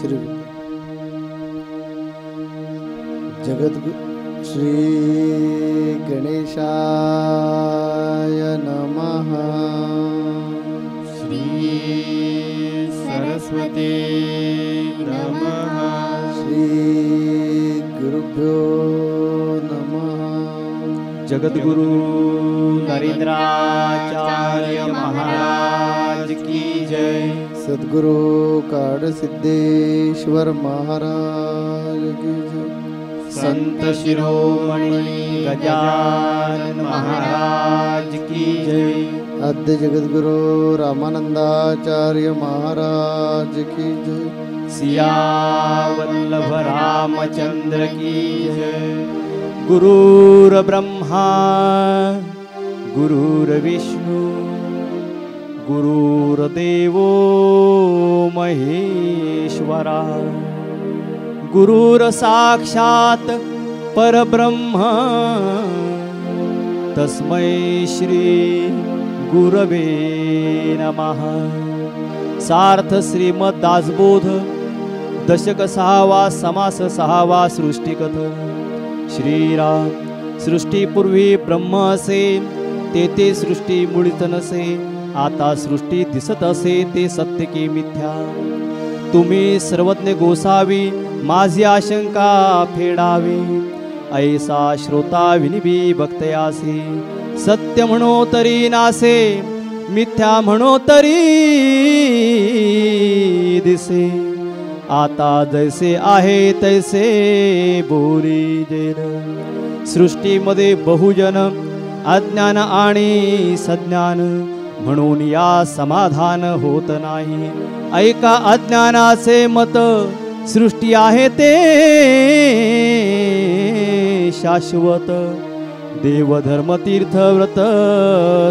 श्री जगद्गुरु श्री गणेशाय नमः। श्री सरस्वती नमः। श्री गुरुभ्यो नमः। जगद्गुरु नरेंद्राचार्य महाराज की जय। सद्गुरु काडसिद्धेश्वर महाराज की जय। संत शिरोमणि गजानन महाराज की जय। आद्य जगद्गुरु रामानंदाचार्य महाराज की जय। सियावल्लभ रामचंद्र की जय। गुरुर ब्रह्मा गुरुर्विष्णु गुरुर्देवो महेश्वरा गुरुर साक्षात परब्रह्म तस्मै श्री गुरवे नमः। सार्थ श्रीमद दासबोध दशक 6वा समास 6वा सृष्टिकथ। श्रीराम सृष्टीपूर्वी ब्रह्म असे ते सृष्टी मुळीत नसे। आता सृष्टी दिसत असे ते सत्य की मिथ्या। तुम्ही सर्वज्ञ गोसावी माझी आशंका फेडावी। ऐसा श्रोता विनिबी भक्तयासी। सत्य म्हणो तरी नासे मिथ्या म्हणो तरी दिसे। आता जैसे आहे तैसे बोली जेन। सृष्टीमध्ये बहुजन अज्ञान आणि सज्ञान म्हणून या समाधान होत नाही। ऐका अज्ञानाचे मत सृष्टी आहे ते शाश्वत। देवधर्म तीर्थ व्रत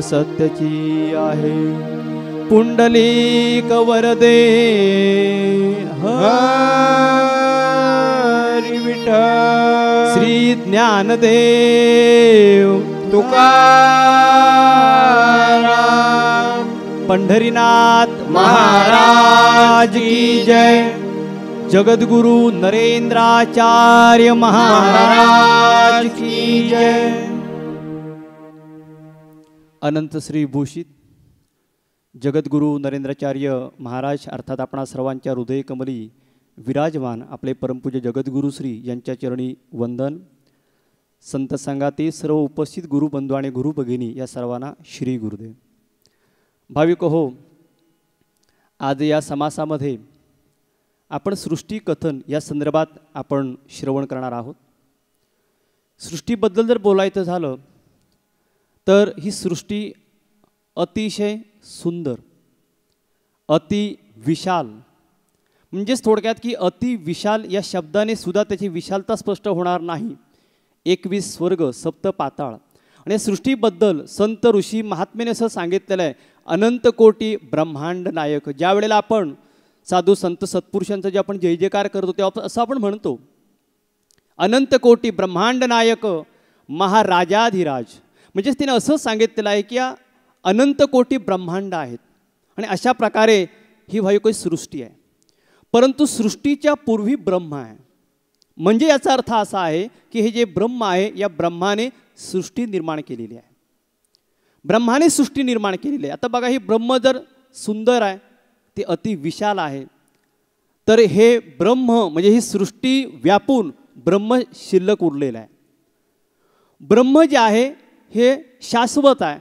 सत्यची आहे। पुंडलिक वरदे हरी विठ्ठल। श्री ज्ञानदेव तुकाराम पंढरीनाथ महाराज की जय। जगद्गुरु नरेंद्राचार्य महाराज की जय। अनंत श्री भूषित जगद्गुरु नरेंद्राचार्य महाराज अर्थात आपणा सर्वांच्या हृदय कमली विराजमान आपले परमपूज्य जगद्गुरु श्री यांच्या चरणी वंदन। संत संघातील सर्व उपस्थित गुरुबंधू आणि गुरु भगिनी या सर्वांना श्री गुरुदेव। भाविक हो, आज या समासामध्ये आपण सृष्टी कथन या संदर्भात आपण श्रवण करणार आहोत। सृष्टीबद्दल जर बोलायचं झालं तर ही सृष्टी अतिशय सुंदर, अति विशाल, म्हणजेच थोडक्यात की अति विशाल या शब्दाने सुद्धा त्याची विशालता स्पष्ट होणार नाही। 21 स्वर्ग सप्त पाताळ आणि सृष्टीबद्दल संत ऋषी महात्म्याने असं सांगितलेलं आहे, अनंत कोटी ब्रह्मांड नायक। ज्या वेळेला आपण साधू संत सत्पुरुषांचा जे आपण जय जयकार करतो तेव्हा असं आपण म्हणतो, अनंत कोटी ब्रह्मांड नायक महाराजाधिराज। म्हणजेच तिने असं सांगितलेलं आहे की या अनंत कोटी ब्रह्मांड आहेत आणि अशा प्रकारे ही भाई सृष्टी आहे। परंतु सृष्टीच्या पूर्वी ब्रह्म आहे। म्हणजे याचा अर्थ असा आहे की हे जे ब्रह्म आहे या ब्रह्माने सृष्टी निर्माण केलेली आहे। ब्रह्माने सृष्टी निर्माण केलेली आहे। आता बघा, ही ब्रह्म जर सुंदर आहे, ते अति विशाल आहे, तर हे ब्रह्म म्हणजे ही सृष्टी व्यापून ब्रह्म शिल्लक उरलेला आहे। ब्रह्म जे आहे हे शाश्वत आहे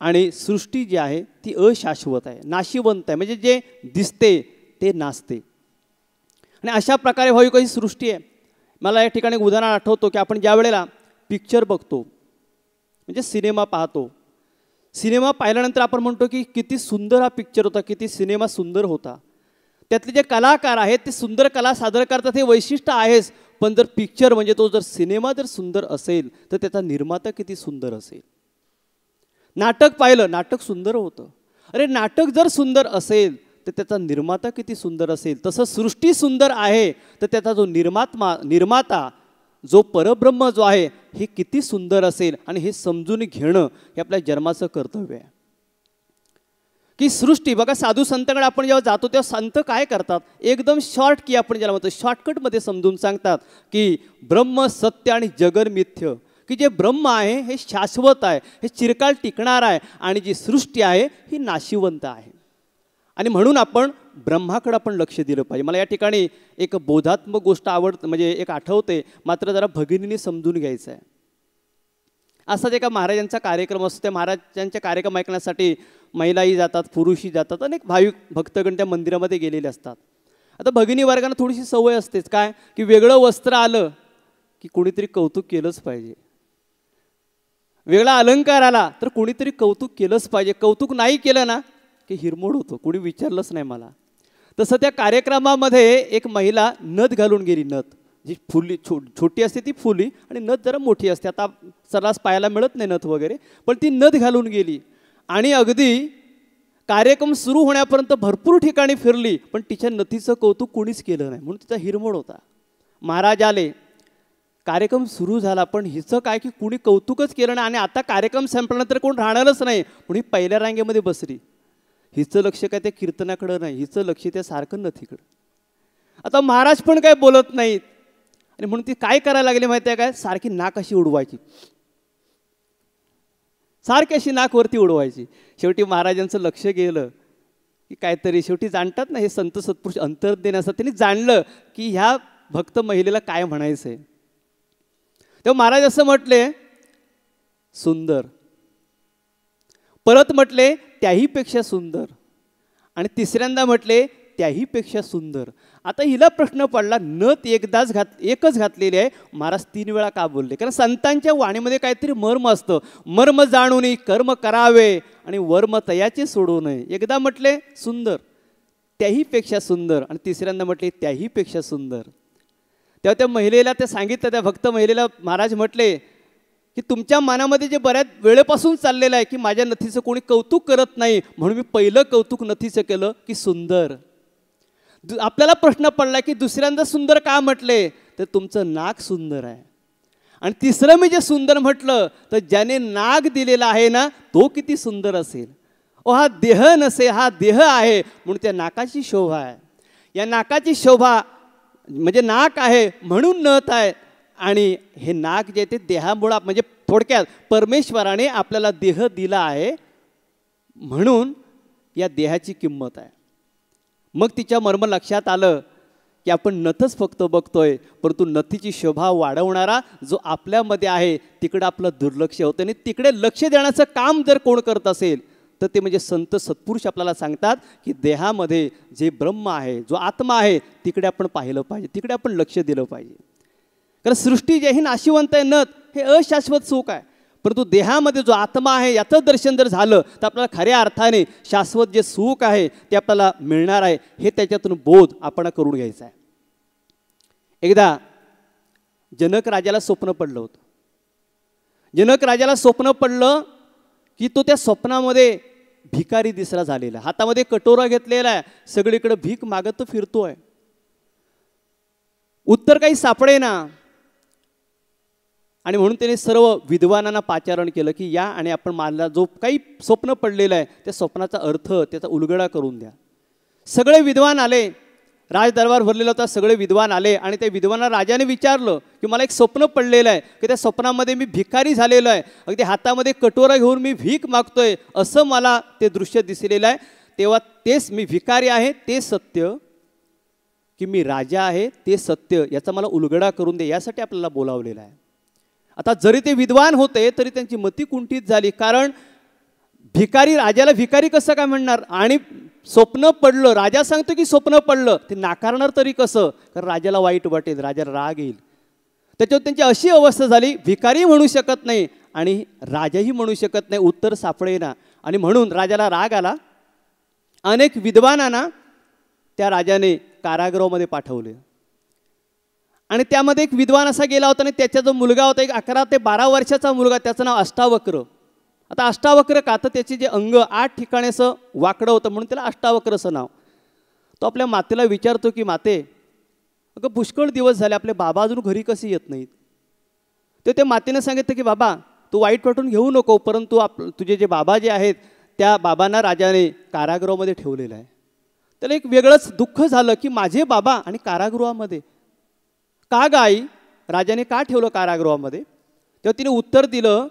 आणि सृष्टी जी आहे ती अशाश्वत आहे, नाशिवंत आहे, म्हणजे जे दिसते ते नासते। आणि अशा प्रकारे भावी काही सृष्टी आहे। मला या ठिकाणी एक उदाहरण आठवतो की आपण ज्या वेळेला पिक्चर बघतो, म्हणजे सिनेमा पाहतो, सिनेमा पाहिल्यानंतर आपण म्हणतो की किती सुंदर हा पिक्चर होता, किती सिनेमा सुंदर होता। त्यातले जे कलाकार आहेत ते सुंदर कला सादर करतात, हे वैशिष्ट्य आहेच। पण जर पिक्चर म्हणजे तो जर सिनेमा जर सुंदर असेल तर त्याचा निर्माता किती सुंदर असेल। नाटक पाहिलं, नाटक सुंदर होतं, अरे नाटक जर सुंदर असेल तर त्याचा निर्माता किती सुंदर असेल। तसं सृष्टी सुंदर आहे तर त्याचा जो निर्माता जो परब्रह्म जो आहे हे किती सुंदर असेल। आणि हे समजून घेणं हे आपल्या जन्माचं कर्तव्य आहे की सृष्टी बघा, साधू संतांकडे आपण जेव्हा जातो तेव्हा संत काय करतात, एकदम शॉर्ट की आपण ज्याला म्हणतो शॉर्टकटमध्ये समजून सांगतात की ब्रह्म सत्य आणि जगन मिथ्य, की जे ब्रह्म आहे हे शाश्वत आहे, हे चिरकाल टिकणार आहे, आणि जी सृष्टी आहे ही नाशिवंत आहे. आणि म्हणून आपण ब्रह्माकडे आपण लक्ष दिलं पाहिजे. मला या ठिकाणी एक बोधात्मक गोष्ट म्हणजे एक आठवते, मात्र जरा भगिनीने समजून घ्यायचं आहे. असाच एका महाराजांचा कार्यक्रम असतो. त्या महाराजांचे कार्यक्रम ऐकण्यासाठी महिलाही जातात, पुरुषही जातात, अनेक भाविक भक्तगण त्या मंदिरामध्ये गेलेले असतात. आता भगिनी वर्गांना थोडीशी सवय असतेच काय, की वेगळं वस्त्र आलं की कोणीतरी कौतुक केलंच पाहिजे, वेगळा अलंकार आला तर कोणीतरी कौतुक केलंच पाहिजे. कौतुक नाही केलं ना की हिरमोड होतो, कोणी विचारलंच नाही मला. तसं त्या कार्यक्रमामध्ये एक महिला नथ घालून गेली. नथ जी फुली छोटी असते ती फुली, आणि नथ जरा मोठी असते. आता सर्रास पाहायला मिळत नाही नथ वगैरे, पण ती नथ घालून गेली आणि अगदी कार्यक्रम सुरू होण्यापर्यंत भरपूर ठिकाणी फिरली, पण तिच्या नथीचं कौतुक कोणीच केलं नाही, म्हणून तिचा हिरमोड होता. महाराज आले, कार्यक्रम सुरू झाला, पण हिचं काय की कुणी कौतुकच केलं नाही. आणि आता कार्यक्रम संपल्यानंतर कोण राहणारच नाही, म्हणून ही पहिल्या रांगेमध्ये बसली. हिचं लक्ष काय त्या कीर्तनाकडं नाही, हिचं लक्ष त्या सारखं नथीकडं. आता महाराज पण काय बोलत नाहीत, आणि म्हणून ती काय करायला लागली माहिती आहे काय, सारखी नाक अशी उडवायची, सारखी अशी नाक वरती उडवायची. शेवटी महाराजांचं लक्ष गेलं की काहीतरी, शेवटी जाणतात ना हे संत सत्पुरुष अंतर्ज्ञानी असतात, त्यांनी जाणलं की ह्या भक्त महिलेला काय म्हणायचं आहे. तेव्हा महाराज असं म्हटले, सुंदर. परत म्हटले त्याहीपेक्षा सुंदर, आणि तिसऱ्यांदा म्हटले त्याहीपेक्षा सुंदर. आता हिला प्रश्न पडला, नथ एकच घातलेली आहे, महाराज 3 वेळा का बोलले? कारण संतांच्या वाणीमध्ये काहीतरी मर्म असतं. मर्म जाणून कर्म करावे आणि वर्म तयाचे सोडू नये. एकदा म्हटले सुंदर, त्याहीपेक्षा सुंदर, आणि तिसऱ्यांदा म्हटले त्याहीपेक्षा सुंदर. तेव्हा त्या महिलेला ते सांगितलं, त्या भक्त महिलेला महाराज म्हटले की तुमच्या मनामध्ये जे बऱ्याच वेळेपासून चाललेलं आहे की माझ्या नथीचं कोणी कौतुक करत नाही, म्हणून मी पहिलं कौतुक नथीचं केलं की सुंदर. आपल्याला प्रश्न पडला की दुसऱ्यांदा सुंदर का म्हटले, तर तुमचं नाक सुंदर आहे. आणि तिसरं मी जे सुंदर म्हटलं, तर ज्याने नाक दिलेला आहे ना तो किती सुंदर असेल. हा देह नसे, हा देह आहे, म्हणून त्या नाकाची शोभा आहे. या नाकाची शोभा म्हणजे नाक आहे म्हणून नथ आहे, आणि हे नाक जे ते देहामुळं, म्हणजे थोडक्यात परमेश्वराने आपल्याला देह दिला आहे म्हणून या देहाची किंमत आहे. मग तिच्या मर्म लक्षात आलं की आपण नथच फक्त बघतोय, परंतु नथीची शोभा वाढवणारा जो आपल्यामध्ये आहे तिकडे आपलं दुर्लक्ष होतं. आणि तिकडे लक्ष देण्याचं काम जर कोण करत असेल तर ते म्हणजे संत सत्पुरुष आपल्याला सांगतात की देहामध्ये जे ब्रह्म आहे, जो आत्मा आहे, तिकडे आपण पाहिलं पाहिजे, तिकडे आपण लक्ष दिलं पाहिजे. कारण सृष्टी जे ही नाशिवंत आहे, नथ हे अशाश्वत सुख आहे, परंतु देहामध्ये जो आत्मा आहे याचं दर्शन जर झालं तर आपल्याला खऱ्या अर्थाने शाश्वत जे सुख आहे ते आपल्याला मिळणार आहे, हे त्याच्यातून बोध आपण करून घ्यायचा आहे. एकदा जनक राजाला स्वप्न पडलं होतं. जनक राजाला स्वप्न पडलं की तो त्या स्वप्नामध्ये भिकारी दिसरा झालेला, हातामध्ये कटोरा घेतलेला आहे, सगळीकडे भीक मागत फिरतोय. उत्तर काही सापडेना, आणि म्हणून त्याने सर्व विद्वानांना पाचारण केलं की या आणि आपण मला जो काही स्वप्न पडलेलं आहे त्या स्वप्नाचा अर्थ, त्याचा उलगडा करून द्या. सगळे विद्वान आले, राजदरबार भरलेला होता, सगळे विद्वान आले, आणि त्या विद्वानाला राजाने विचारलं की मला एक स्वप्न पडलेलं आहे की त्या स्वप्नामध्ये मी भिकारी झालेलो आहे, अगदी हातामध्ये कटोरा घेऊन मी भीक मागतोय असं मला ते दृश्य दिसलेलं आहे. तेव्हा तेच मी भिकारी आहे ते सत्य, की मी राजा आहे ते सत्य, याचा मला उलगडा करून दे, यासाठी आपल्याला बोलावलेलं आहे. आता जरी ते विद्वान होते तरी त्यांची मती कुंठित झाली, कारण भिकारी राजाला भिकारी कसं काय म्हणणार, आणि स्वप्न पडलं, राजा सांगतो की स्वप्न पडलं, ते नाकारणार तरी कसं, कारण राजाला वाईट वाटेल, राजाला राग येईल. त्याच्यावर त्यांची अशी अवस्था झाली, भिकारी म्हणू शकत नाही आणि राजाही म्हणू शकत नाही, उत्तर सापडेना. आणि म्हणून राजाला राग आला. अनेक विद्वानांना त्या राजाने कारागृहामध्ये पाठवले, आणि त्यामध्ये एक विद्वान असा गेला होता, आणि त्याचा जो मुलगा होता, एक 11 ते 12 वर्षाचा मुलगा, त्याचं नाव अष्टावक्र. आता अष्टावक्र का, तर त्याचे जे अंग 8 ठिकाणी असं वाकडं होतं म्हणून त्याला अष्टावक्र असं नाव. तो आपल्या मातेला विचारतो की माते, अगं पुष्कळ दिवस झाले आपले बाबा अजून घरी कसे येत नाहीत. तर त्या मातेने सांगितलं की बाबा तू वाईट वाटून घेऊ नको, परंतु तुझे जे बाबा जे आहेत त्या बाबांना राजाने कारागृहामध्ये ठेवलेलं आहे. त्याला एक वेगळंच दुःख झालं की माझे बाबा आणि कारागृहामध्ये. का ग आई, राजाने का ठेवलं कारागृहामध्ये? तेव्हा तिने उत्तर दिलं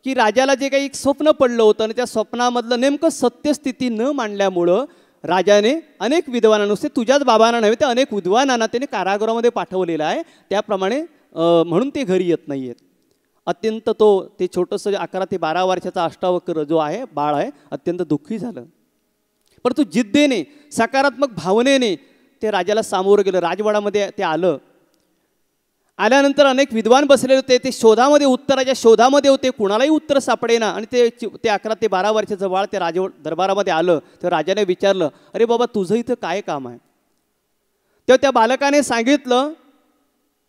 की राजाला जे काही एक स्वप्न पडलं होतं आणि त्या स्वप्नामधलं नेमकं सत्यस्थिती न मांडल्यामुळं राजाने अनेक विद्वानांना, नुसते तुझ्याच बाबांना नव्हे तर अनेक विद्वानांना त्याने कारागृहामध्ये पाठवलेलं आहे. त्याप्रमाणे म्हणून ते घरी येत नाही आहेत. अत्यंत ते छोटंसं 11 ते 12 वर्षाचा अष्टावक्र जो आहे बाळ आहे, अत्यंत दुःखी झालं. परंतु जिद्दीने, सकारात्मक भावनेने ते राजाला सामोरं गेलं. राजवाडामध्ये ते आलं. आल्यानंतर अनेक विद्वान बसलेले होते. ते शोधामध्ये, उत्तराच्या शोधामध्ये होते. कुणालाही उत्तर सापडेना. आणि ते 11 ते 12 वर्षाचं बाळ ते दरबारामध्ये आलं. तर राजाने विचारलं, अरे बाबा तुझं इथं काय काम आहे? तेव्हा त्या बालकाने सांगितलं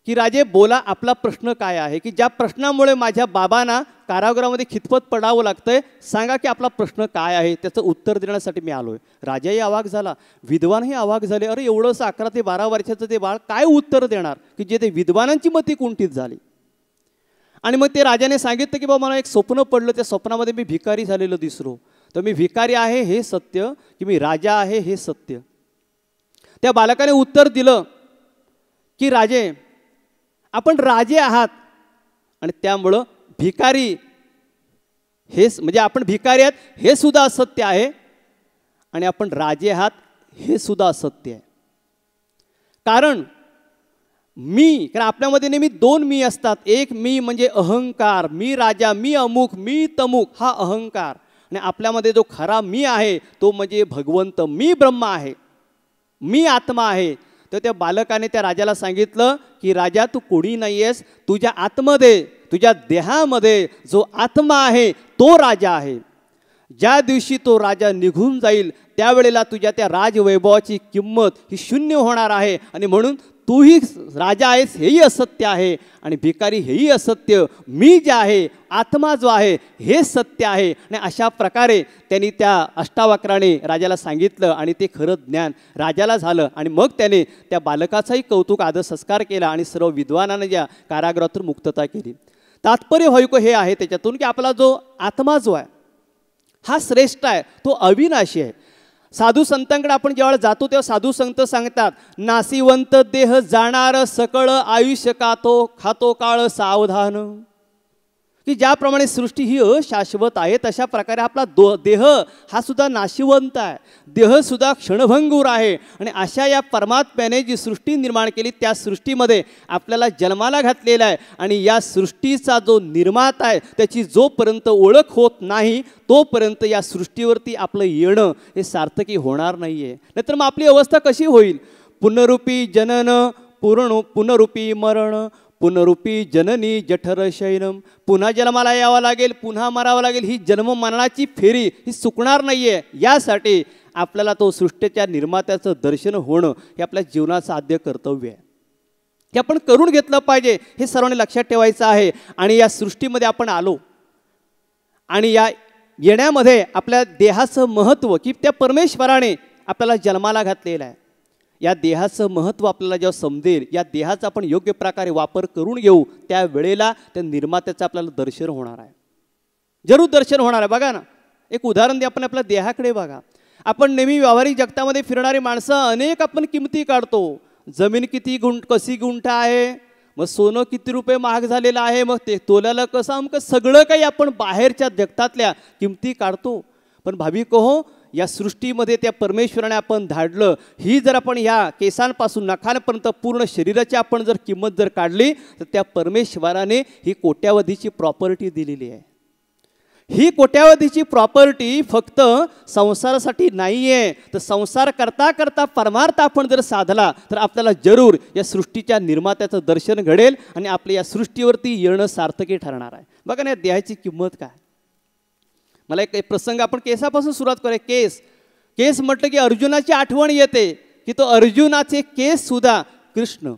की राजे बोला, आपला प्रश्न काय आहे, की ज्या प्रश्नामुळे माझ्या बाबांना कारागृहामध्ये खितपत पडावं लागतंय, सांगा की आपला प्रश्न काय आहे, त्याचं उत्तर देण्यासाठी मी आलोय. राजाही अवाक झाला, विद्वानही अवाक झाले. अरे एवढंसं 11 ते 12 वर्षाचं ते बाळ काय उत्तर देणार, की जे ते विद्वानांची मती कुंठित झाली. आणि मग ते राजाने सांगितलं की बाबा मला एक स्वप्न पडलं, त्या स्वप्नामध्ये मी भिकारी झालेलो दिसलो. तर मी भिकारी आहे हे सत्य, की मी राजा आहे हे सत्य? त्या बालकाने उत्तर दिलं की राजे, आपण राजे आहात आणि त्यामुळं भिकारी हे, म्हणजे आपण भिकारी आहात हे सुद्धा असत्य आहे, आणि आपण राजे आहात हे सुद्धा असत्य आहे. कारण आपल्यामध्ये नेहमी 2 मी असतात. एक मी म्हणजे अहंकार, मी राजा, मी अमुक, मी तमुक, हा अहंकार. आणि आपल्यामध्ये जो खरा मी आहे तो म्हणजे भगवंत, मी ब्रह्म आहे, मी आत्मा आहे. तर त्या बालकाने त्या राजाला सांगितलं की राजा तू कोणी नाही आहेस, तुझ्या आतमध्ये, तुझ्या देहामध्ये जो आत्मा आहे तो राजा आहे. ज्या दिवशी तो राजा निघून जाईल त्यावेळेला तुझ्या त्या राजवैभवाची किंमत ही शून्य होणार आहे. आणि म्हणून तूही राजा आहेस हेही असत्य आहे, आणि भिकारी हेही असत्य, मी जे आहे आत्मा जो आहे हे सत्य आहे. आणि अशा प्रकारे त्यांनी त्या अष्टावक्राने राजाला सांगितलं, आणि ते खरं ज्ञान राजाला झालं. आणि मग त्याने त्या बालकाचाही कौतुक आदर संस्कार केला, आणि सर्व विद्वानांना ज्या कारागृहातून मुक्तता केली. तात्पर्य होईको हे आहे त्याच्यातून की आपला जो आत्मा जो आहे हा श्रेष्ठ आहे, तो अविनाशी आहे. साधू संतांकडे आपण जेव्हा जातो तेव्हा साधू संत सांगतात, नासिवंत देह जाणार सकळ आयुष्य खातो काळ सावधान. की ज्याप्रमाणे सृष्टी ही अशाश्वत आहे तशा प्रकारे आपला देह हा सुद्धा नाशिवंत आहे, देह सुद्धा क्षणभंगूर आहे. आणि अशा या परमात्म्याने जी सृष्टी निर्माण केली त्या सृष्टीमध्ये आपल्याला जन्माला घातलेला आहे. आणि या सृष्टीचा जो निर्माता आहे त्याची जोपर्यंत ओळख होत नाही तोपर्यंत या सृष्टीवरती आपलं येणं हे सार्थकी होणार नाही आहे. नाहीतर मग आपली अवस्था कशी होईल? पुनरुपी जनन पुनरुपी मरण, पुनरुपी जननी जठर शयनम. पुन्हा जन्माला यावं लागेल, पुन्हा मरावं लागेल. ही जन्म मरणाची फेरी ही चुकणार नाही आहे. यासाठी आपल्याला तो सृष्टीच्या निर्मात्याचं दर्शन होणं हे आपल्या जीवनाचं आद्य कर्तव्य आहे. हे आपण करून घेतलं पाहिजे, हे सर्वांनी लक्षात ठेवायचं आहे. आणि या सृष्टीमध्ये आपण आलो, आणि या येण्यामध्ये आपल्या देहाचं महत्त्व, की त्या परमेश्वराने आपल्याला जन्माला घातलेलं आहे, या देहाचं महत्त्व आपल्याला जेव्हा समजेल, या देहाचा आपण योग्य प्रकारे वापर करून घेऊ, त्या वेळेला त्या निर्मात्याचं आपल्याला दर्शन होणार आहे, जरूर दर्शन होणार आहे. बघा ना, एक उदाहरण दे, आपण आपल्या देहाकडे बघा. आपण नेहमी व्यावहारिक जगतामध्ये फिरणारी माणसं अनेक आपण किमती काढतो. जमीन कशी गुंठ आहे, मग सोनं किती रुपये महाग झालेलं आहे, मग ते तोल्याला कसं, अमकं सगळं काही आपण बाहेरच्या जगतातल्या किमती काढतो. पण भाविको हो, या सृष्टीमध्ये त्या परमेश्वराने आपण धाडलं, ही जर आपण ह्या केसांपासून नखांपर्यंत पूर्ण शरीराची आपण जर किंमत जर काढली तर त्या परमेश्वराने ही कोट्यावधीची प्रॉपर्टी दिलेली आहे. ही कोट्यावधीची प्रॉपर्टी फक्त संसारासाठी नाही आहे, तर संसार करता करता परमार्थ आपण जर साधला तर आपल्याला जरूर या सृष्टीच्या निर्मात्याचं दर्शन घडेल आणि आपल्या या सृष्टीवरती येणं सार्थकी ठरणार आहे. बघा ना, या देहाची किंमत काय. मला एक प्रसंग, आपण केसापासून सुरुवात करूया. केस म्हटलं की अर्जुनाची आठवण येते की तो अर्जुनाचे केस सुद्धा कृष्ण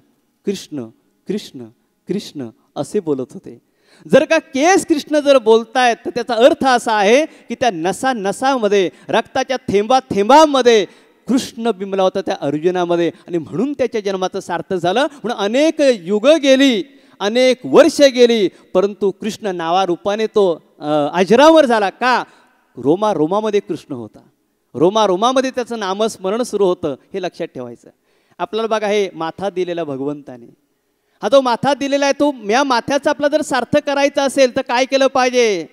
कृष्ण कृष्ण कृष्ण असे बोलत होते. जर का केस कृष्ण जर बोलतायत तर त्याचा अर्थ असा आहे की त्या नसा नसामध्ये, रक्ताच्या थेंबा थेंबामध्ये कृष्ण बिंबला होता त्या अर्जुनामध्ये, आणि म्हणून त्याच्या जन्माचं सार्थ झालं. म्हणून अनेक युग गेली, अनेक वर्ष गेली, परंतु कृष्ण नावारूपाने तो अजरामर झाला. का? रोमा रोमामध्ये कृष्ण होता, रोमा रोमामध्ये त्याचं नामस्मरण सुरू होतं, हे लक्षात ठेवायचं. आपल्याला बघा हे माथा दिलेला भगवंताने, हा जो माथा दिलेला आहे तो या माथ्याचा आपला जर सार्थ करायचा असेल तर काय केलं पाहिजे?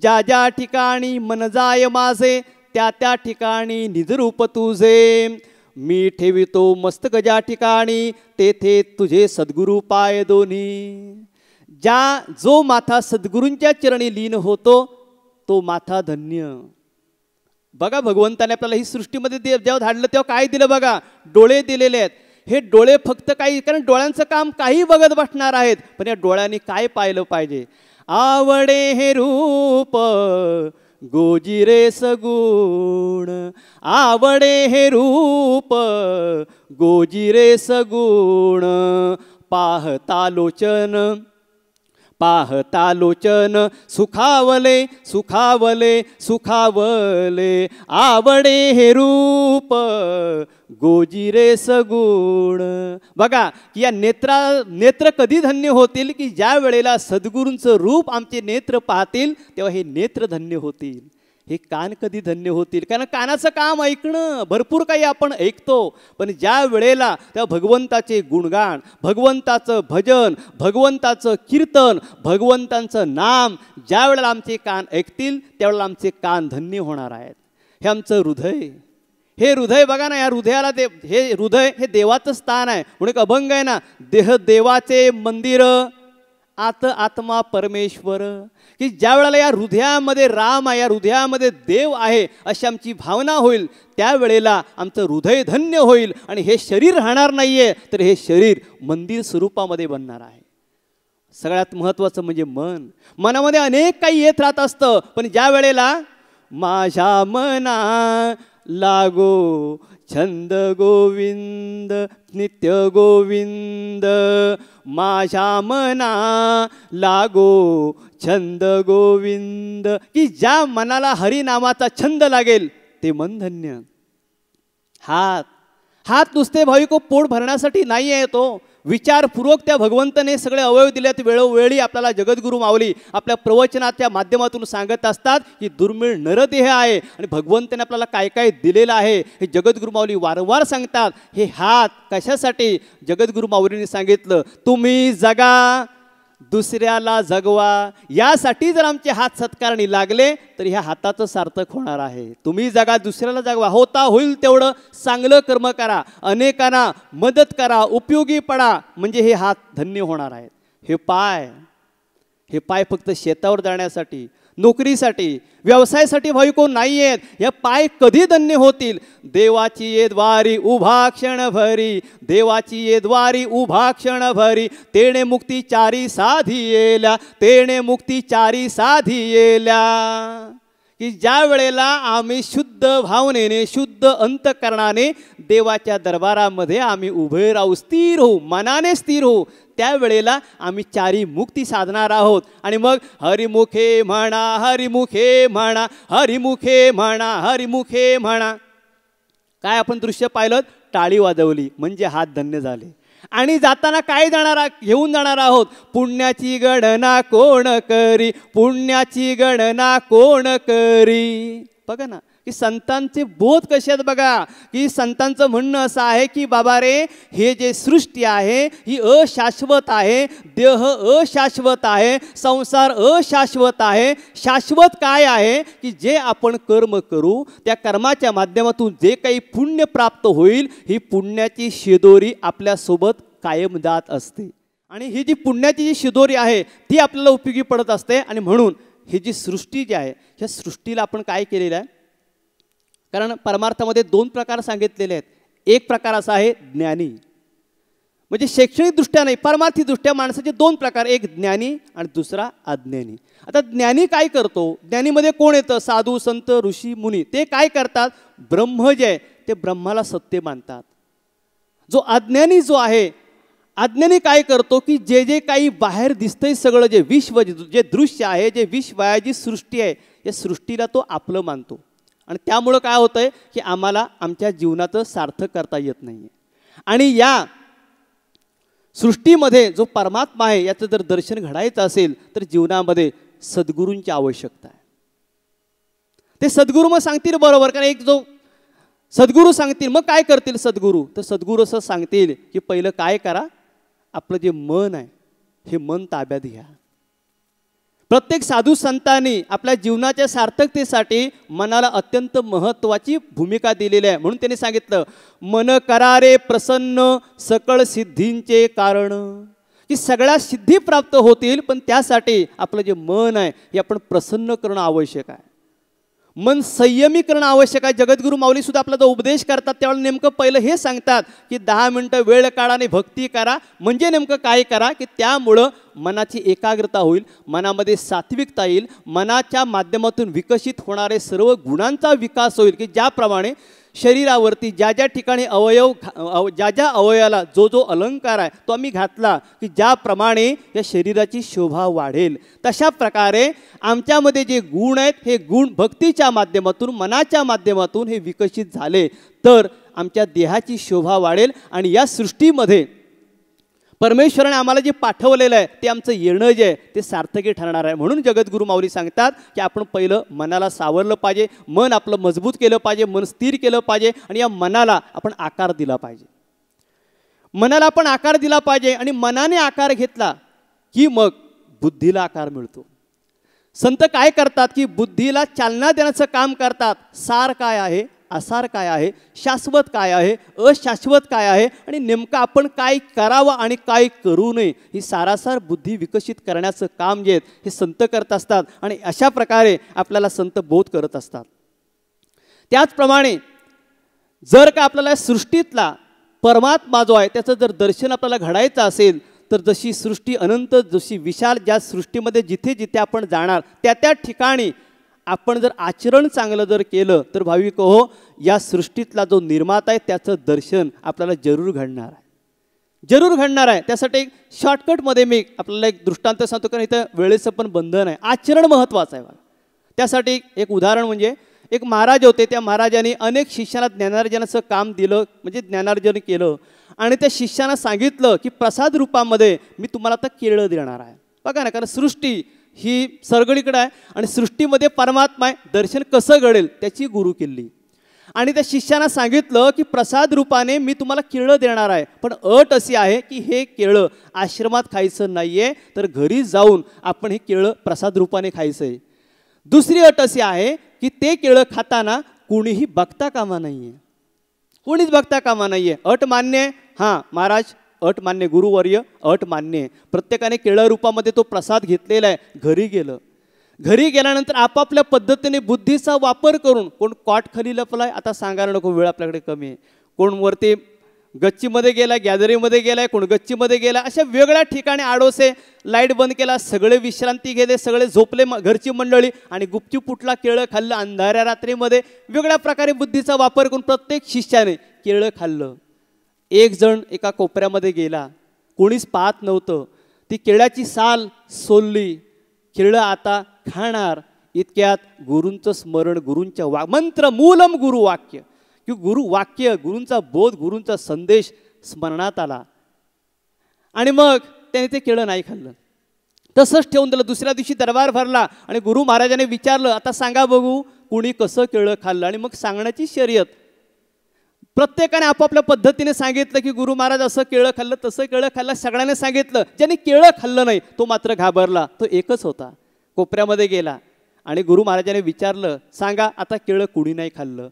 ज्या ज्या ठिकाणी मन जाय माझे त्या त्या ठिकाणी निजरूप तुझे, मी ठेवितो मस्तक ज्या ठिकाणी तेथे तुझे सद्गुरु पाय दोन्ही. जो माथा सद्गुरूंच्या चरणी लीन होतो तो माथा धन्य. बघा भगवंताने आपल्याला ही सृष्टीमध्ये जेव्हा धाडलं तेव्हा काय दिलं बघा? डोळे दिलेले आहेत. हे डोळे फक्त काही, कारण डोळ्यांचं काम काही बघत बसणार आहेत, पण या डोळ्यांनी काय पाहिलं पाहिजे? आवडे हे रूप गोजिरे सगुण, आवडे हे रूप गोजिरे सगुण, पाहता लोचन पाहता लोचन सुखावले सुखावले सुखावले, आवडे हे रूप गोजिरे सगुण. बघा की या नेत्र कधी धन्य होतील? की ज्या वेळेला सद्गुरूंचं रूप आमचे नेत्र पाहतील तेव्हा हे नेत्र धन्य होतील. हे कान कधी धन्य होतील? कारण कानाचं काम ऐकणं, भरपूर काही आपण ऐकतो, पण ज्या वेळेला त्या भगवंताचे गुणगान, भगवंताचं भजन, भगवंताचं कीर्तन, भगवंतांचं नाम ज्या वेळेला आमचे कान ऐकतील त्यावेळेला आमचे कान धन्य होणार आहेत. हे आमचं हृदय, हे हृदय बघा ना, या हृदयाला हे हृदय हे देवाचं स्थान आहे. म्हणून एक अभंग आहे ना, देह देवाचे मंदिर आत्मा परमेश्वर, की ज्या वेळेला या हृदयामध्ये राम आहे, या हृदयामध्ये देव आहे अशी आमची भावना होईल त्यावेळेला आमचं हृदय धन्य होईल आणि हे शरीर राहणार नाहीये तर हे शरीर मंदिर स्वरूपामध्ये बनणार आहे. सगळ्यात महत्त्वाचं म्हणजे मनामध्ये अनेक काही येत राहत असतं, पण ज्या वेळेला माझ्या मना लागो छंद गोविंद नित्य गोविंद, माझ्या मना लागो छंद गोविंद, की ज्या मनाला हरिनामाचा छंद लागेल ते मन धन्य. हात नुसते भाविको पोट भरण्यासाठी नाही आहे, तो विचारपूर्वक त्या भगवंताने सगळे अवयव दिलेत. वेळोवेळी आपल्याला जगद्गुरू माऊली आपल्या प्रवचनाच्या माध्यमातून सांगत असतात की दुर्मिळ नरदेह आहे आणि भगवंताने आपल्याला काय काय दिलेलं आहे हे जगद्गुरू माऊली वारंवार सांगतात. हे हात कशासाठी? जगद्गुरू माऊलींनी सांगितलं, तुम्ही जगा दुसऱ्याला जगवा, यासाठी जर आमचे हात सत्कारणी लागले तर ह्या हाताचं सार्थक होणार आहे. तुम्ही जगा दुसऱ्याला जगवा, होता होईल तेवढं चांगलं कर्म करा, अनेकांना मदत करा, उपयोगी पडा, म्हणजे हे हात धन्य होणार आहेत. हे पाय फक्त शेतावर जाण्यासाठी, नोकरीसाठी, व्यवसायासाठी भाविको नाही आहेत. हे पाय कधी धन्य होतील? देवाची ये द्वारी उभा क्षण भरी, देवाची ये द्वारी उभा क्षण भरी, तेणे मुक्ती चारी साधी येल्या, तेणे मुक्ती चारी साधी येल्या. की ज्या वेळेला आम्ही शुद्ध भावनेने, शुद्ध अंतकरणाने देवाच्या दरबारामध्ये आम्ही उभे राहू, स्थिर होऊ, मनाने स्थिर होऊ, त्यावेळेला आम्ही चारी मुक्ती साधणार आहोत. आणि मग हरिमुखे म्हणा, हरिमुखे म्हणा, हरिमुखे म्हणा, हरिमुखे म्हणा. काय आपण दृश्य पाहिलं? टाळी वाजवली म्हणजे हात धन्य झाले. आणि जाताना काय घेऊन जाणार आहोत? पुण्याची गणना कोण करी, पुण्याची गणना कोण करी. बघा ना की संतांचे बोध कसे आहेत. बघा की संतांचं म्हणणं असं आहे की बाबा रे, हे जे सृष्टी आहे ही अशाश्वत आहे, देह अशाश्वत आहे, संसार अशाश्वत आहे. शाश्वत काय आहे? की जे आपण कर्म करू त्या कर्माच्या माध्यमातून जे काही पुण्य प्राप्त होईल, ही पुण्याची शिदोरी आपल्यासोबत कायम जात असते. आणि ही जी पुण्याची जी शिदोरी आहे ती आपल्याला उपयोगी पडत असते. आणि म्हणून ही जी सृष्टी जी आहे, ह्या सृष्टीला आपण काय केलेलं आहे? कारण परमार्थामध्ये दोन प्रकार सांगितलेले आहेत. एक प्रकार असा आहे ज्ञानी, म्हणजे शैक्षणिकदृष्ट्या नाही, परमार्थीदृष्ट्या माणसाचे दोन प्रकार, एक ज्ञानी आणि दुसरा अज्ञानी. आता ज्ञानी काय करतो? ज्ञानीमध्ये कोण येतं? साधू, संत, ऋषी, मुनी. ते काय करतात? ब्रह्म जे आहे ते ब्रह्माला सत्य मानतात. जो अज्ञानी जो आहे, अज्ञानी काय करतो? की जे जे काही बाहेर दिसतंय सगळं, जे विश्व, जे दृश्य आहे, जे विश्व आहे, जी सृष्टी आहे, या सृष्टीला तो आपलं मानतो. आणि त्यामुळं काय होतं आहे की आम्हाला आमच्या जीवनाचं सार्थक करता येत नाही आहे. आणि या सृष्टीमध्ये जो परमात्मा आहे याचं जर दर्शन घडायचं असेल तर जीवनामध्ये सद्गुरूंची आवश्यकता आहे. ते सद्गुरू मग सांगतील बरोबर, कारण एक जो सद्गुरू सांगतील मग काय करतील सद्गुरू, तर सद्गुरू असं सांगतील की पहिलं काय करा, आपलं जे मन आहे हे मन ताब्यात घ्या. प्रत्येक साधू संतांनी आपल्या जीवनाच्या सार्थकतेसाठी मनाला अत्यंत महत्त्वाची भूमिका दिलेली आहे. म्हणून त्यांनी सांगितलं मन करारे प्रसन्न सकळ सिद्धींचे कारण, की सगळ्या सिद्धी प्राप्त होतील, पण त्यासाठी आपलं जे मन आहे हे आपण प्रसन्न करणं आवश्यक आहे. मन संयमी करणं आवश्यक आहे. जगद्गुरू माऊली सुद्धा आपला जो उपदेश करतात त्यावेळेला नेमकं पहिलं हे सांगतात की 10 मिनिटं वेळ काढा आणि भक्ती करा. म्हणजे नेमकं काय करा की त्यामुळं मनाची एकाग्रता होईल, मनामध्ये सात्विकता येईल, मनाच्या माध्यमातून विकसित होणारे सर्व गुणांचा विकास होईल, की ज्याप्रमाणे शरीरावरती ज्या ज्या ठिकाणी ज्या ज्या अवयवाला जो जो अलंकार आहे तो आम्ही घातला की ज्याप्रमाणे या शरीराची शोभा वाढेल, तशा प्रकारे आमच्यामध्ये जे गुण आहेत हे गुण भक्तीच्या माध्यमातून मनाच्या माध्यमातून हे विकसित झाले तर आमच्या देहाची शोभा वाढेल आणि या सृष्टीमध्ये परमेश्वराने आम्हाला जे पाठवलेलं आहे ते आमचं येणं जे आहे ते सार्थकी ठरणार आहे. म्हणून जगद्गुरू माऊली सांगतात की आपण पहिलं मनाला सावरलं पाहिजे, मन आपलं मजबूत केलं पाहिजे, मन स्थिर केलं पाहिजे आणि या मनाला आपण आकार दिला पाहिजे. मनाला आपण आकार दिला पाहिजे आणि मनाने आकार घेतला की मग बुद्धीला आकार मिळतो. संत काय करतात की बुद्धीला चालना देण्याचं काम करतात. सार काय आहे, आसार काय आहे, शाश्वत काय आहे, अशाश्वत काय आहे आणि नेमकं आपण काय करावं आणि काय करू नये ही सारासार बुद्धी विकसित करण्याचं काम जे आहे हे संत करत असतात आणि अशा प्रकारे आपल्याला संत बोध करत असतात. त्याचप्रमाणे जर का आपल्याला सृष्टीतला परमात्मा जो आहे त्याचं जर दर्शन आपल्याला घडायचं असेल तर जशी सृष्टी अनंत, जशी विशाल, ज्या सृष्टीमध्ये जिथे जिथे आपण जाणार त्या त्या ठिकाणी आपण जर आचरण चांगलं जर केलं तर भाविक हो या सृष्टीतला जो निर्माता आहे त्याचं दर्शन आपल्याला जरूर घडणार आहे, जरूर घडणार आहे. त्यासाठी एक शॉर्टकटमध्ये मी आपल्याला एक दृष्टांत सांगतो, कारण इथं वेळेचं पण बंधन आहे. आचरण महत्त्वाचं आहे. त्यासाठी एक उदाहरण म्हणजे एक महाराज होते, त्या महाराजांनी अनेक शिष्यांना ज्ञानार्जनाचं काम दिलं, म्हणजे ज्ञानार्जन केलं आणि त्या शिष्यांना सांगितलं की प्रसाद रूपामध्ये मी तुम्हाला आता केळं देणार आहे. बघा ना, कारण सृष्टी ही सगळीकडे आहे आणि सृष्टीमध्ये परमात्मा आहे, दर्शन कसं घडेल त्याची गुरु केली आणि त्या शिष्यांना सांगितलं की प्रसाद रूपाने मी तुम्हाला केळं देणार आहे, पण अट अशी आहे की हे केळं आश्रमात खायचं नाही आहे, तर घरी जाऊन आपण हे केळं प्रसाद रूपाने खायचं आहे. दुसरी अट अशी आहे की ते केळं खाताना कोणीही बघता कामा नाही आहे, कोणीच बघता कामा नाही आहे. अट मान्य आहे? हां महाराज अट मान्य, गुरुवर्य अट मान्य आहे. प्रत्येकाने केळं रूपामध्ये तो प्रसाद घेतलेला आहे. घरी गेलं, घरी गेल्यानंतर आपापल्या पद्धतीने बुद्धीचा वापर करून कोण कॉट खाली लपलाय, आता सांगायला नको वेळ आपल्याकडे कमी आहे, कोण वरती गच्चीमध्ये गेला, गॅदरिंगमध्ये गेलाय, कोण गच्चीमध्ये गेला, अशा वेगळ्या ठिकाणी आडोसे लाईट बंद केला, सगळे विश्रांती घेतले, सगळे झोपले घरची मंडळी आणि गुपचूप उठला, केळं खाल्लं अंधाऱ्या रात्रीमध्ये. वेगळ्या प्रकारे बुद्धीचा वापर करून प्रत्येक शिष्याने केळं खाल्लं. एक जण एका कोपऱ्यामध्ये गेला, कोणीच पाहत नव्हतं, ती केळ्याची साल सोलली, केळं आता खाणार. इतक्यात गुरूंचं स्मरण, गुरूंच्या मंत्र मूलम गुरु वाक्य, की गुरु वाक्य, गुरूंचा बोध, गुरूंचा संदेश स्मरणात आला आणि मग त्याने ते केळं नाही खाल्लं, तसंच ठेवून दिलं. दुसऱ्या दिवशी दरबार भरला आणि गुरु महाराजांनी विचारलं आता सांगा बघू कुणी कसं केळं खाल्लं, आणि मग सांगण्याची शर्यत. प्रत्येकाने आपापल्या पद्धतीने सांगितलं की गुरु महाराज असं केळं खाल्लं, तसं केळं खाल्लं, सगळ्यांनी सांगितलं. ज्याने केळं खाल्लं नाही तो मात्र घाबरला. तो एकच होता, कोपऱ्यामध्ये गेला आणि गुरु महाराजांनी विचारलं सांगा आता केळं कुणी नाही खाल्लं.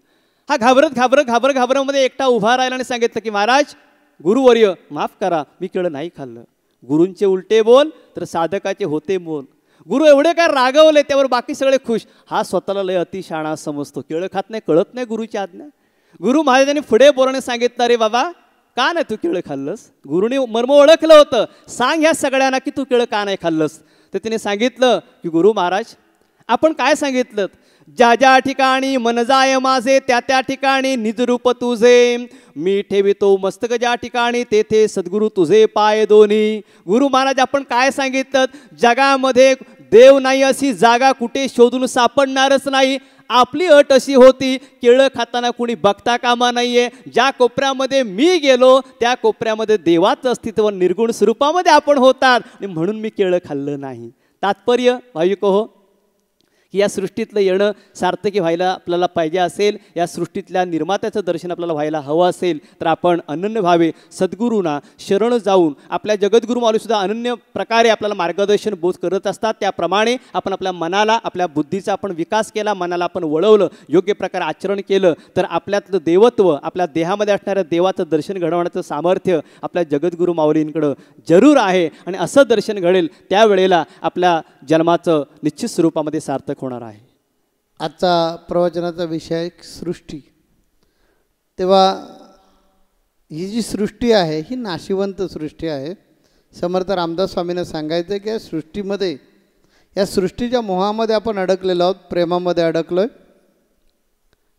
हा घाबरमध्ये एकटा उभा राहिला आणि सांगितलं की महाराज गुरुवर्य माफ करा, मी केळं नाही खाल्लं. गुरूंचे उलटे बोल तर साधकाचे होते मोल. गुरु एवढे काय रागवले, त्यावर बाकी सगळे खुश. हा स्वतःला लय अतिशाणा समजतो, केळं खात नाही, कळत नाही गुरुची आज्ञा. गुरु महाराजांनी पुढे बोलणे सांगितलं रे बाबा का नाही तू केळं खाल्लंस. गुरुने मर्म ओळखलं होतं, सांग ह्या सगळ्यांना की तू केळं का नाही खाल्लंस. तर तिने सांगितलं की गुरु महाराज आपण काय सांगितलं, ज्या ज्या ठिकाणी मन जाय माझे त्या त्या ठिकाणी निजरूप तुझे, मी ठेवितो मस्तक ज्या ठिकाणी तेथे सद्गुरू तुझे पाय दोन्ही. गुरु महाराज आपण काय सांगितलं, जगामध्ये देव नाही अशी जागा कुठे शोधून सापडणारच नाही. आपली अट अशी होती केळं खाताना कुणी बघता कामा नाहीये. ज्या कोपऱ्यामध्ये मी गेलो त्या कोपऱ्यामध्ये देवाचं अस्तित्व निर्गुण स्वरूपामध्ये आपण होतात आणि म्हणून मी केळं खाल्लं नाही. तात्पर्य भाविक हो की या सृष्टीतलं येणं सार्थकी व्हायला आपल्याला पाहिजे असेल, या सृष्टीतल्या निर्मात्याचं दर्शन आपल्याला व्हायला हवं असेल, तर आपण अनन्य भावे सद्गुरूंना शरण जाऊन आपल्या जगद्गुरू माऊलीसुद्धा अनन्य प्रकारे आपल्याला मार्गदर्शन बोध करत असतात. त्याप्रमाणे आपण आपल्या मनाला, आपल्या बुद्धीचा आपण विकास केला, मनाला आपण वळवलं, योग्य प्रकारे आचरण केलं, तर आपल्यातलं देवत्व, आपल्या देहामध्ये असणाऱ्या देवाचं दर्शन घडवण्याचं सामर्थ्य आपल्या जगद्गुरू माऊलींकडं जरूर आहे. आणि असं दर्शन घडेल त्यावेळेला आपल्या जन्माचं निश्चित स्वरूपामध्ये सार्थक होणार आहे. आजचा प्रवचनाचा विषय आहे सृष्टी. तेव्हा ही जी सृष्टी आहे ही नाशिवंत सृष्टी आहे. समर्थ रामदास स्वामींना सांगायचं की या सृष्टीमध्ये, या सृष्टीच्या मोहामध्ये आपण अडकलेलो आहोत, प्रेमामध्ये अडकलो आहे.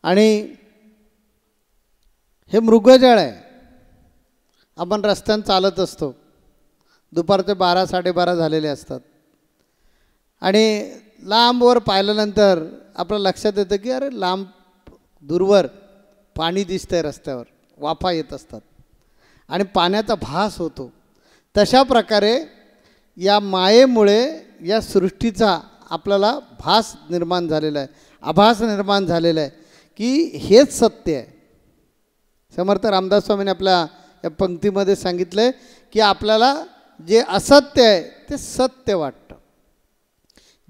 आणि हे मृगजळ आहे. आपण रस्त्यानं चालत असतो, दुपारचे 12-12:30 झालेले असतात आणि लांबवर पाहिल्यानंतर आपल्या लक्षात येतं की अरे लांब दूरवर पाणी दिसतंय, रस्त्यावर वाफा येत असतात आणि पाण्याचा भास होतो. तशा प्रकारे या मायेमुळे या सृष्टीचा आपल्याला भास निर्माण झालेला आहे, आभास निर्माण झालेला आहे की हेच सत्य आहे. समर्थ रामदास स्वामींनी आपल्या या पंक्तीमध्ये सांगितलं आहे की आपल्याला जे असत्य आहे ते सत्य वाटतं.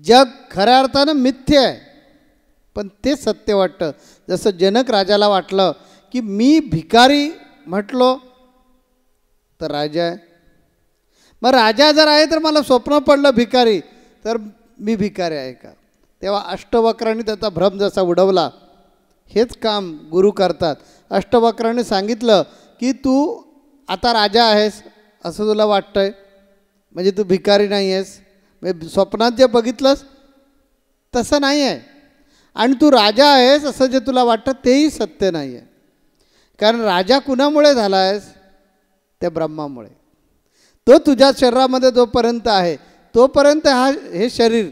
जग खऱ्या अर्थानं मिथ्य आहे पण ते सत्य वाटतं. जसं जनक राजाला वाटलं की मी भिकारी म्हटलो तर राजा आहे, मग राजा जर आहे तर मला स्वप्न पडलं भिकारी, तर मी भिकारी आहे का? तेव्हा अष्टवक्रांनी त्याचा भ्रम जसा उडवला, हेच काम गुरु करतात. अष्टवक्रांनी सांगितलं की तू आता राजा आहेस असं तुला वाटतंय, म्हणजे तू भिकारी नाही आहेस. म्हणजे स्वप्नात जे बघितलंस तसं नाही आहे, आणि तू राजा आहेस असं जे तुला वाटतं तेही सत्य नाही आहे. कारण राजा कुणामुळे झाला आहेस? त्या ब्रह्मामुळे. तो तुझ्या शरीरामध्ये जोपर्यंत आहे तोपर्यंत हे शरीर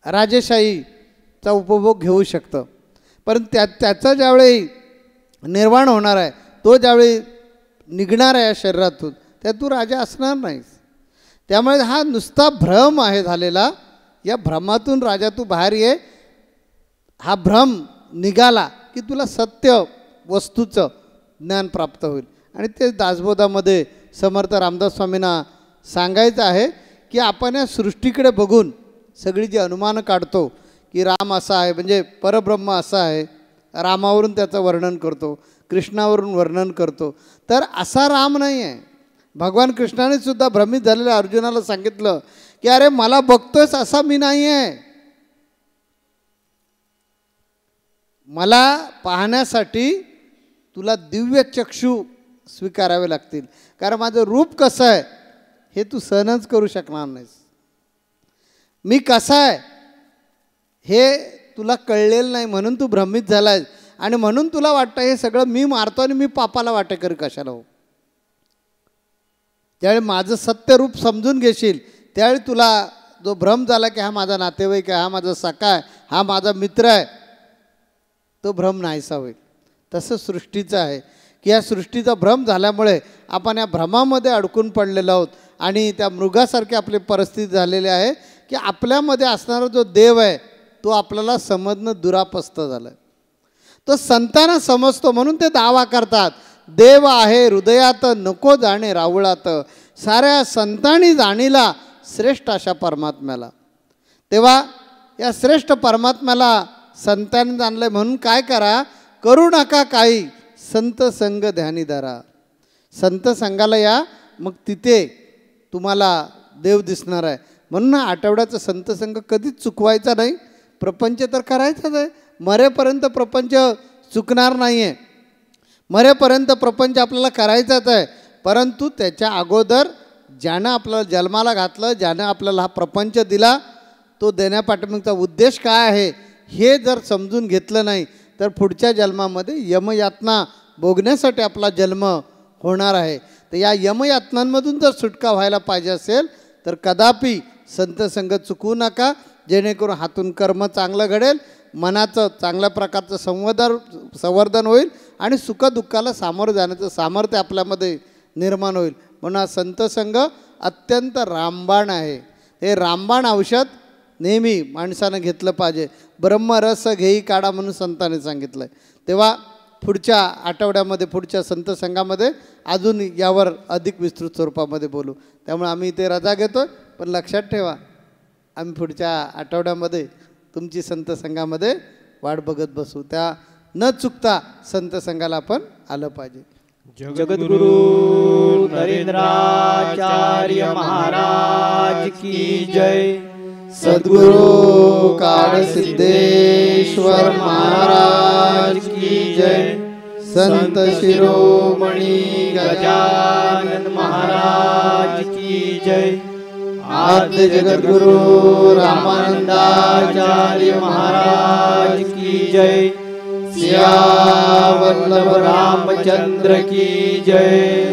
राजेशाहीचा उपभोग घेऊ शकतं. परंतु त्याचा ज्यावेळी निर्वाण होणार आहे, तो ज्यावेळी निघणार आहे या शरीरातून, त्या तू राजा असणार नाहीस. त्यामुळे हा नुसता भ्रम आहे झालेला. या भ्रमातून राजा तू बाहेर ये. हा भ्रम निघाला की तुला सत्य वस्तूचं ज्ञान प्राप्त होईल. आणि ते दासबोधामध्ये समर्थ रामदास स्वामींना सांगायचं आहे की आपण या सृष्टीकडे बघून सगळी जी अनुमान काढतो की राम असा आहे, म्हणजे परब्रह्म असा आहे, रामावरून त्याचं वर्णन करतो, कृष्णावरून वर्णन करतो, तर असा राम नाही आहे. भगवान कृष्णाने सुद्धा भ्रमित झालेल्या अर्जुनाला सांगितलं की अरे मला बघतोयस असा मी नाही आहे. मला पाहण्यासाठी तुला दिव्य चक्षु स्वीकारावे लागतील, कारण माझं रूप कसं आहे हे तू सहनच करू शकणार नाहीस. मी कसा आहे हे तुला कळलेलं नाही म्हणून तू भ्रमित झाला आहेस, आणि म्हणून तुला वाटतं हे सगळं मी मारतो आणि मी पापाला वाटेकरी कशाला हो. त्यावेळी माझं सत्य रूप समजून घेशील त्यावेळी तुला जो भ्रम झाला की हा माझा नातेवाईक आहे, हा माझा सखा आहे, हा माझा मित्र आहे, तो भ्रम नाहीसा होईल. तसं सृष्टीचं आहे की या सृष्टीचा भ्रम झाल्यामुळे आपण या भ्रमामध्ये अडकून पडलेलो आहोत. आणि त्या मृगासारखी आपली परिस्थिती झालेली आहे की आपल्यामध्ये असणारा जो देव आहे तो आपल्याला समजणं दुरापस्त झालं आहे. तो संतांना समजतो म्हणून ते दावा करतात, देव आहे हृदयात नको जाणे रावळात, साऱ्या संतांनी जाणीला श्रेष्ठ अशा परमात्म्याला. तेव्हा या श्रेष्ठ परमात्म्याला संतांनी जाणलं म्हणून काय करा, करू नका काही, संत संग ध्यानी धरा. संत संघाला या, मग तिथे तुम्हाला देव दिसणार आहे. म्हणून आठवड्याचा संत संघ कधीच चुकवायचा नाही. प्रपंच तर करायचाच आहे, मरेपर्यंत प्रपंच चुकणार नाही आहे. मरेपर्यंत प्रपंच आपल्याला करायचाच आहे. परंतु त्याच्या अगोदर ज्यानं आपल्याला जन्माला घातलं, ज्यानं आपल्याला हा प्रपंच दिला, तो देण्यापाठीमागचा उद्देश काय आहे हे जर समजून घेतलं नाही तर पुढच्या जन्मामध्ये यमयातना भोगण्यासाठी आपला जन्म होणार आहे. तर या यमयातनांमधून जर सुटका व्हायला पाहिजे असेल तर कदापि संत संग चुकवू नका, जेणेकरून हातून कर्म चांगलं घडेल, मनाचं चांगल्या प्रकारचं संवर्धन होईल आणि सुखदुःखाला सामोरं जाण्याचं सामर्थ्य आपल्यामध्ये निर्माण होईल. म्हणून हा संत संघ अत्यंत रामबाण आहे. हे रामबाण औषध नेहमी माणसानं घेतलं पाहिजे. ब्रह्मरस घेई काढा म्हणून संतांनी सांगितलं आहे. तेव्हा पुढच्या आठवड्यामध्ये पुढच्या संत संघामध्ये अजून यावर अधिक विस्तृत स्वरूपामध्ये बोलू. त्यामुळे आम्ही इथे रजा घेतो, पण लक्षात ठेवा आम्ही पुढच्या आठवड्यामध्ये तुमची संत संघामध्ये वाट बघत बसू. त्या न चुकता संत संघाला आपण आलं पाहिजे. जगद्गुरु नरेंद्राचार्य महाराज की जय. सद्गुरु काळ सिद्धेश्वर महाराज की जय. संत शिरोमणी गजानन महाराज की जय. आद्य जगद्गुरु रामानंदाचार्य महाराज की जय. सियावल्लभ रामचंद्र की जय.